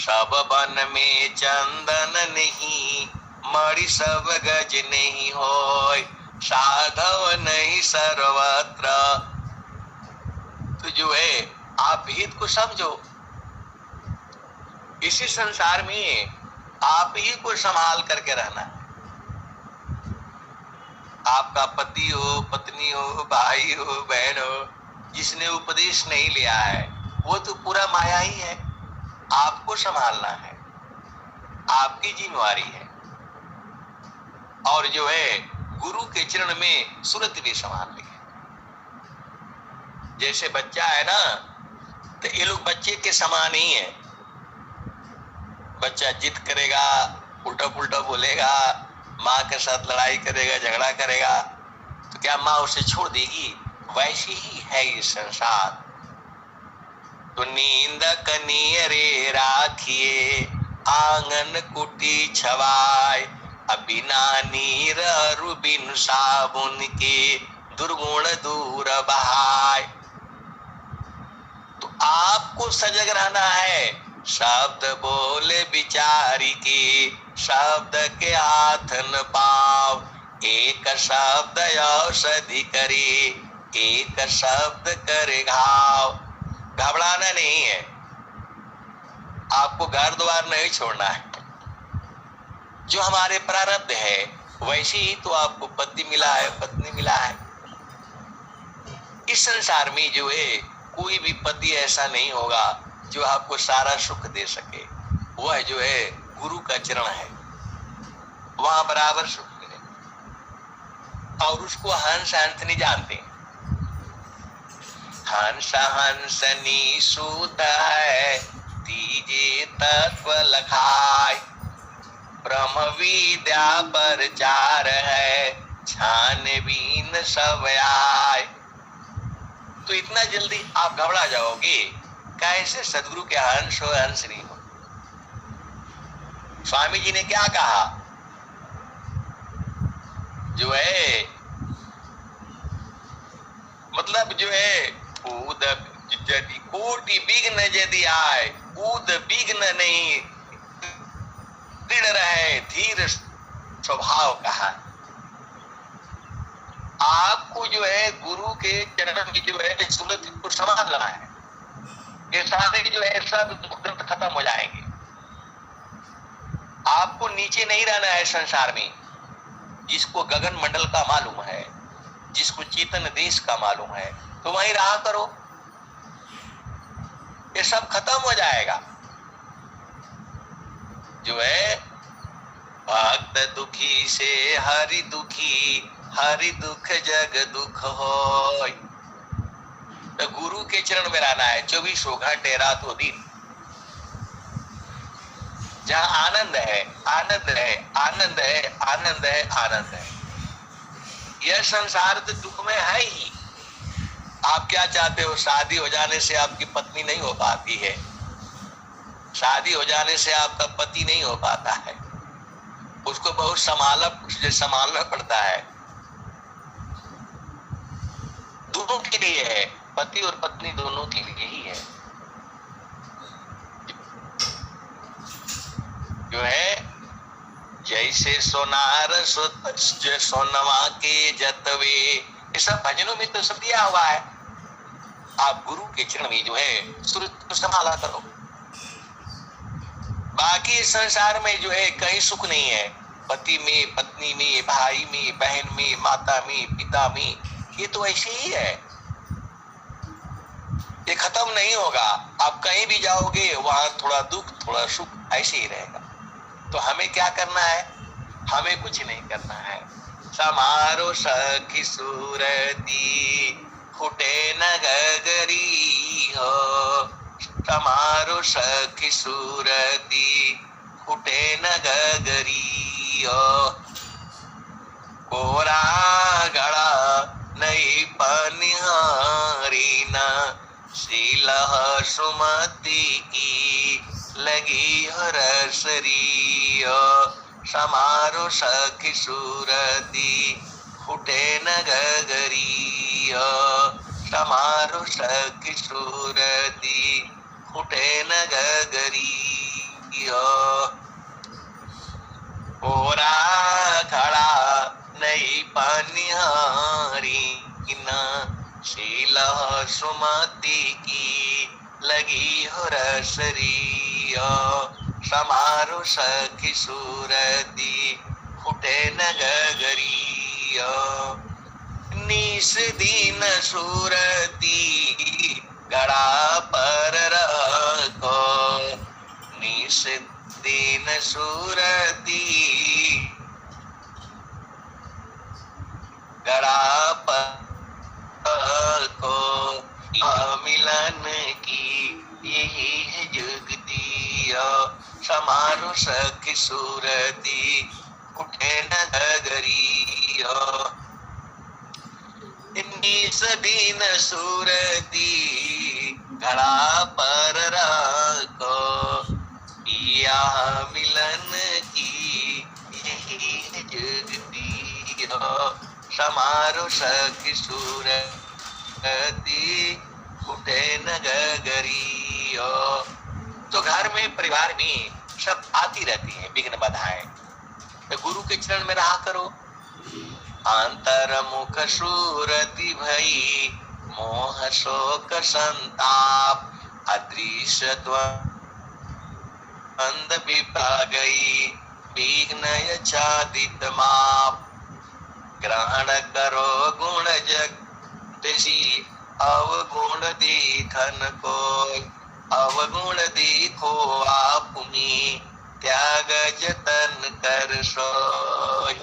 सब वन में चंदन नहीं, मणि सब गज नहीं होय, साधव नहीं सर्वत्र। तो जो है आप हित को समझो, इसी संसार में आप ही को संभाल करके रहना है। आपका पति हो, पत्नी हो, भाई हो, बहन हो, जिसने उपदेश नहीं लिया है वो तो पूरा माया ही है। आपको संभालना है, आपकी जिम्मेवारी है। और जो है गुरु के चरण में सुरत भी संभाल ली है। जैसे बच्चा है ना, तो ये लोग बच्चे के समान ही है। बच्चा जिद करेगा, उल्टा पुल्टा बोलेगा, माँ के साथ लड़ाई करेगा, झगड़ा करेगा, तो क्या माँ उसे छोड़ देगी? वैसी ही है ये संसार। तो नींद कनियरे राखिए, आंगन कुटी छवाय, बिना नीर अरु बिन साबुन के, दुर्गुण दूर बहाय। तो आपको सजग रहना है। शब्द बोले विचारी के, शब्द के हाथ न पाव, एक शब्द औषधि करे, एक शब्द करे घाव। घबराना नहीं है, आपको घर द्वार नहीं छोड़ना है। जो हमारे प्रारब्ध है वैसे ही तो आपको पति मिला है, पत्नी मिला है। इस संसार में जो है कोई भी पति ऐसा नहीं होगा जो आपको सारा सुख दे सके। वह जो है गुरु का चरण है, वहां बराबर सुख मिले। और उसको हंस हंसनी जानते हैं। हंस हंसनी सूत है, तीजे तत्व लखाय, ब्रह्म विद्या प्रचार है, छानबीन सब आय। तो इतना जल्दी आप घबरा जाओगे? कैसे सदगुरु के हंस हो, हंस नहीं हो। स्वामी जी ने क्या कहा? जो है मतलब जो है कूद यदि कोटि विघ्न यदि आए, कूद विघ्न नहीं, दृढ़ रहे धीर स्वभाव कहा। आपको जो है गुरु के चरण की जो है सूरत को संभालना है। ये सारे जो है सब दुख खत्म हो जाएंगे। आपको नीचे नहीं रहना है संसार में। जिसको गगन मंडल का मालूम है, जिसको चेतन देश का मालूम है, तो वहीं रहा करो। ये सब खत्म हो जाएगा। जो है भक्त दुखी से हरि दुखी, हरि दुख जग दुख होय। तो गुरु के चरण में रहना है 24 घंटे रातों दिन। जहां आनंद है, आनंद है, आनंद है, आनंद है, आनंद है। यह संसार तो दुख में है ही। आप क्या चाहते हो? शादी हो जाने से आपकी पत्नी नहीं हो पाती है, शादी हो जाने से आपका पति नहीं हो पाता है, उसको बहुत संभालना पड़ता है। दोनों के लिए है, पति और पत्नी दोनों के लिए ही है। जो है जैसे सोनार सोनवा के जतवे, ये सब भजनों में तो सब दिया हुआ है। आप गुरु के चरण में जो है सूरत को संभाला करो। बाकी संसार में जो है कहीं सुख नहीं है। पति में, पत्नी में, भाई में, बहन में, माता में, पिता में, ये तो ऐसे ही है। ये खत्म नहीं होगा। आप कहीं भी जाओगे वहां थोड़ा दुख थोड़ा सुख ऐसे ही रहेगा। तो हमें क्या करना है? हमें कुछ नहीं करना है। समारो सखी सूरती, फुटे न गगरी हो। समारो सखी सूरती, फुटे न गगरी हो। कोरा गड़ा नहीं पनिहारी न, शीलह सुमति की लगी हरसरी हो। समारो सखी सूरती, फुटे न गगरी हो। समारो सखी सूरती, फुटे न गगरी ओरा खड़ा नहीं पानिहारी न शील सुमति की लगी हो रसरी समारो सखी सूरती फुटे नगरी निस दीन सूरती गड़ा पर रखो निस दीन सूरती गड़ा पर को मिलन की यही है जुगती समारो सखी सूरती उठे नगरी निस दीन सूरती घड़ा पर रखो यह मिलन की यही जुगती समारो सखी सूरती उठे नगरी तो घर में परिवार में सब आती रहती है विघ्न बाधाएं, तो गुरु के चरण में रहा करो। अंतर मुख सूरति भई मोह शोक संताप अदृश्य द्वंद विपा गई विघ्न छादित माप ग्रहण करो गुण जगदीशी अवगुण देखन को अवगुण देखो आपुनी त्याग जतन कर सोय।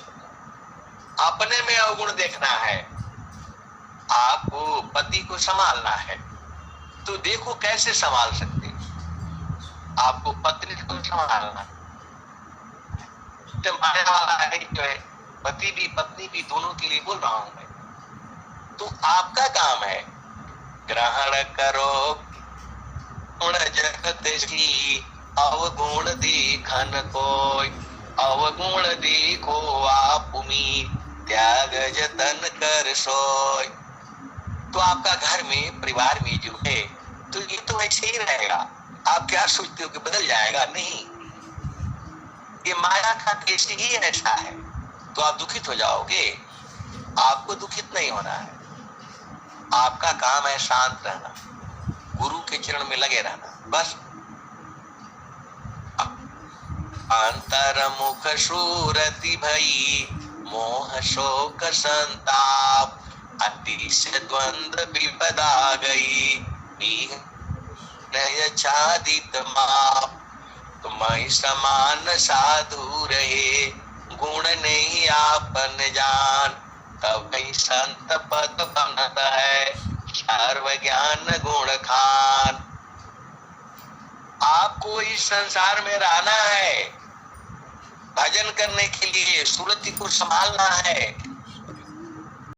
अपने में अवगुण देखना है, आपको पति को संभालना है तो देखो कैसे संभाल सकते। आपको पत्नी को संभालना तो माया वाला है जो है, पति भी पत्नी भी दोनों के लिए बोल रहा हूं मैं। तो आपका काम है ग्रहण करो गुण जगदीशी अवगुण देखन कोय अवगुण देखो आपुनी त्याग जतन कर सोय। तो आपका घर में परिवार में जो है तो ये तो ऐसे ही रहेगा। आप क्या सोचते हो कि बदल जाएगा? नहीं, ये माया का देश ही ऐसा है। तो आप दुखित हो जाओगे, आपको दुखित नहीं होना है। आपका काम है शांत रहना, गुरु के चरण में लगे रहना बस। अंतर मुख सूरति भई मोह शोक संताप अतिशय द्वंद विपदा गई विघ्न छादित माप। तुम्हें समान साधु रहे गुण नहीं आपन जान तब संत पद बनत है सर्व ज्ञान गुण खान। आपको इस संसार में रहना है, भजन करने के लिए सूरति को संभालना है,